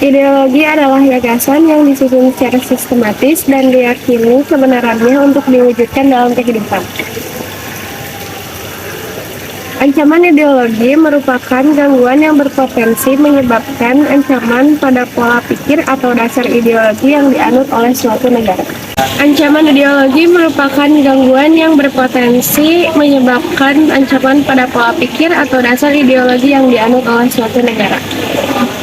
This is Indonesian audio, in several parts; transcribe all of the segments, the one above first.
Ideologi adalah gagasan yang disusun secara sistematis dan diyakini kebenarannya untuk diwujudkan dalam kehidupan. Ancaman ideologi merupakan gangguan yang berpotensi menyebabkan ancaman pada pola pikir atau dasar ideologi yang dianut oleh suatu negara. Ancaman ideologi merupakan gangguan yang berpotensi menyebabkan ancaman pada pola pikir atau dasar ideologi yang dianut oleh suatu negara.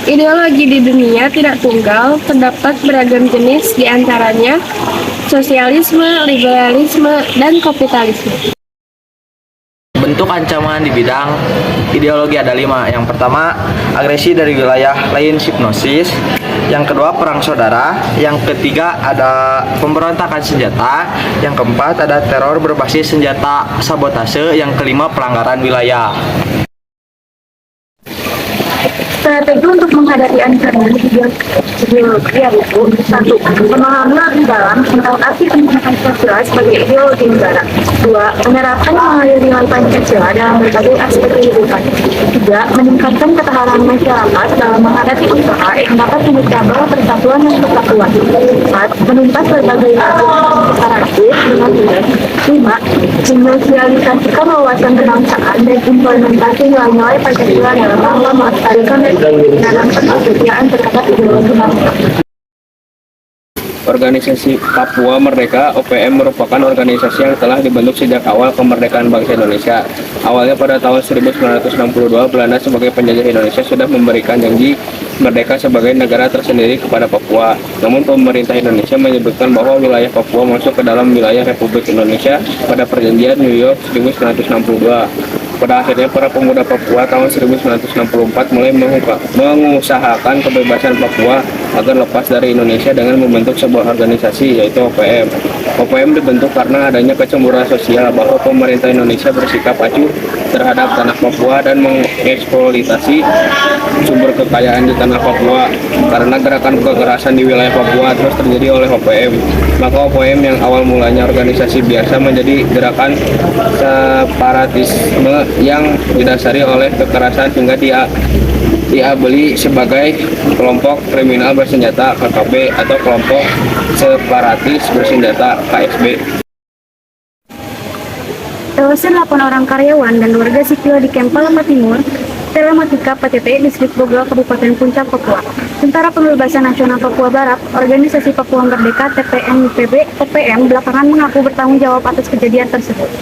Ideologi di dunia tidak tunggal, terdapat beragam jenis, diantaranya sosialisme, liberalisme, dan kapitalisme. Bentuk ancaman di bidang ideologi ada 5. Yang pertama, agresi dari wilayah lain, hipnosis. Yang kedua, perang saudara. Yang ketiga, ada pemberontakan senjata. Yang keempat, ada teror berbasis senjata, sabotase. Yang kelima, pelanggaran wilayah. Strategi untuk menghadapi ancaman ideologi yaitu 1. Pemahaman lebih dalam tentang arti pendidikan Pancasila sebagai ideologi negara. 2. Menerapkan nilai-nilai Pancasila dalam berbagai aspek kehidupan. 3. Meningkatkan ketahanan masyarakat dalam menghadapi usaha yang dapat memecah persatuan dan kesatuan. 4. Menuntas berbagai separatis dengan baik. 5. Menyosialisasikan wawasan kebangsaan dan implementasi nilai-nilai Pancasila dalam melestarikan dalam kesejahteraan terhadap ideologi bangsa. Organisasi Papua Merdeka (OPM) merupakan organisasi yang telah dibentuk sejak awal kemerdekaan bangsa Indonesia. Awalnya pada tahun 1962, Belanda sebagai penjajah Indonesia sudah memberikan janji merdeka sebagai negara tersendiri kepada Papua. Namun pemerintah Indonesia menyebutkan bahwa wilayah Papua masuk ke dalam wilayah Republik Indonesia pada perjanjian New York 1962. Pada akhirnya para pemuda Papua tahun 1964 mulai mengusahakan kebebasan Papua agar lepas dari Indonesia dengan membentuk sebuah organisasi yaitu OPM. OPM dibentuk karena adanya kecemburuan sosial bahwa pemerintah Indonesia bersikap acuh terhadap tanah Papua dan mengeksploitasi sumber kekayaan di tanah Papua. Karena gerakan kekerasan di wilayah Papua terus terjadi oleh OPM, maka OPM yang awal mulanya organisasi biasa menjadi gerakan separatisme yang didasari oleh kekerasan hingga diabeli sebagai kelompok kriminal bersenjata KKB atau kelompok separatis bersenjata KSB. Tewasnya 8 orang karyawan dan warga sipil di Kem Palapa Timur, Telematika PTT, Distrik Bogor, Kabupaten Puncak, Papua. Tentara Pembebasan Nasional Papua Barat, Organisasi Papua Merdeka (TPNPB) OPM belakangan mengaku bertanggung jawab atas kejadian tersebut.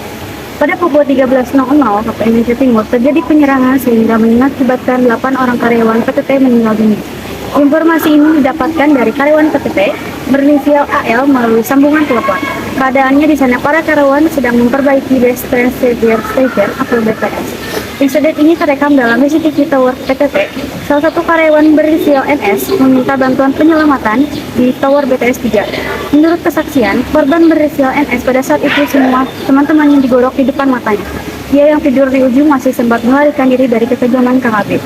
Pada pukul 13.00 waktu Indonesia Timur terjadi penyerangan sehingga mengakibatkan 8 orang karyawan PTT meninggal dunia. Informasi ini didapatkan dari karyawan PTT berinisial AL melalui sambungan telepon. Keadaannya di sana para karyawan sedang memperbaiki base transceiver station atau BTS. Insiden ini terekam dalam CCTV Tower PTT. Salah satu karyawan berinisial NS meminta bantuan penyelamatan di Tower BTS 3. Menurut kesaksian, korban berinisial NS pada saat itu semua teman-temannya digorok di depan matanya. Dia yang tidur di ujung masih sempat melarikan diri dari kekejaman KKB.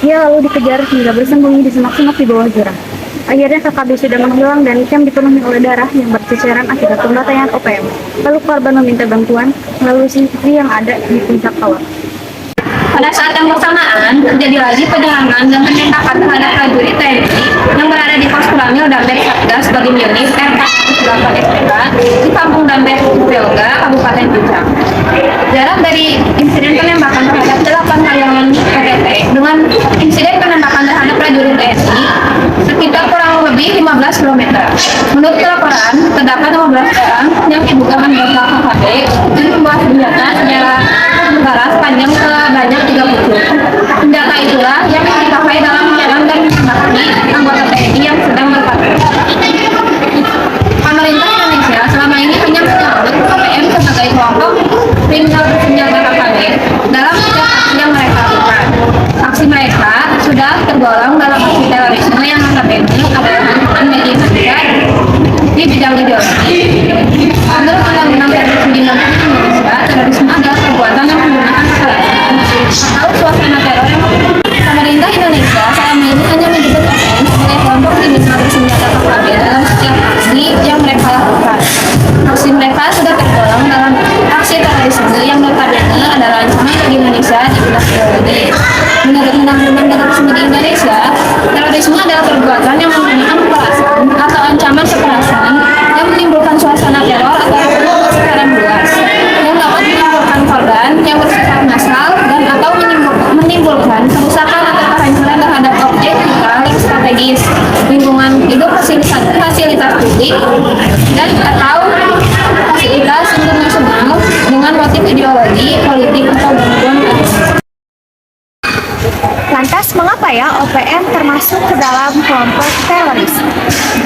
Dia lalu dikejar hingga bersembunyi di semak-semak di bawah jurang. Akhirnya KKB sudah menghilang dan camp dipenuhi oleh darah yang berceceran akibat pembantaian OPM. Lalu korban meminta bantuan melalui CCTV yang ada di puncak tower. Pada saat yang bersamaan, terjadi lagi penyerangan dan penembakan terhadap prajurit TNI yang berada di pos Kuramil Dambek Satgas Badim Unit R408 SPK di Kampung Dambek Belga, Kabupaten Puncak. Jarak dari insiden penembakan terhadap 8 karyawan PTT dengan insiden penembakan terhadap prajurit TNI sekitar kurang lebih 15 km. Menurut laporan, terdapat 15 orang yang diduga anggota KKB dan membawa senjata secara negara sepanjang sebanyak 30. Senjata itulah yang dipakai dalam menyerang dan menembaki anggota TNI yang sedang berpatroli. Pemerintah Indonesia selama ini hanya menyebut OPM sebagai kelompok kriminal bersenjata KKB dalam setiap aksi yang mereka lakukan. Aksi mereka sudah tergolong dalam aksi terorisme yang notabene adalah ancaman bagi manusia di bidang ideologi. Menurut Undang-Undang Terorisme Indonesia, terorisme adalah perbuatan yang menggunakan kekerasan atau suasana teror yang pemerintah Indonesia selama ini hanya menyebut OPM sebagai kelompok kriminal bersenjata KKB dalam setiap aksi yang mereka lakukan. Aksi mereka sudah tergolong dalam aksi terorisme yang notabene adalah ancaman bagi Indonesia di bidang ideologi. Menurut Undang-Undang Terorisme di Indonesia, terorisme adalah supaya OPM termasuk ke dalam kelompok teroris.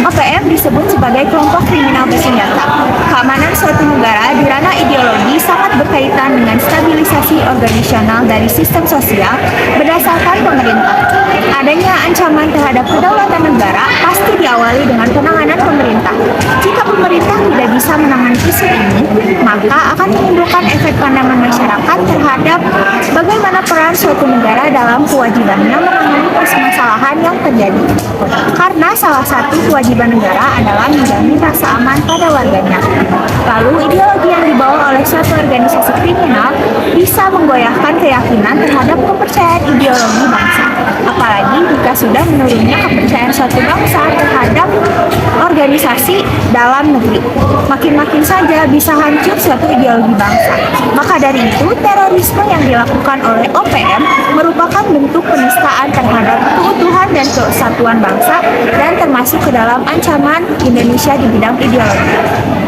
OPM disebut sebagai kelompok kriminal bersenjata. Keamanan suatu negara di ranah ideologi sangat berkaitan dengan stabilisasi organisasional dari sistem sosial berdasarkan pemerintah. Adanya ancaman terhadap kedaulatan negara pasti diawali dengan penanganan pemerintah. Jika pemerintah tidak bisa menangani isu ini, maka akan menimbulkan efek pandangan masyarakat terhadap bagaimana peran suatu negara dalam kewajibannya menangani permasalahan yang terjadi. Karena salah satu kewajiban negara adalah menjamin rasa aman pada warganya. Lalu, ideologi yang dibawa oleh suatu organisasi kriminal bisa menggoyahkan keyakinan terhadap kepercayaan ideologi bangsa. Apalagi jika sudah menurunnya kepercayaan suatu bangsa terhadap organisasi dalam negeri. Makin-makin saja bisa hancur suatu ideologi bangsa. Maka dari itu, terorisme yang dilakukan oleh OPM merupakan bentuk penistaan terhadap keutuhan dan kesatuan bangsa dan termasuk ke dalam ancaman Indonesia di bidang ideologi.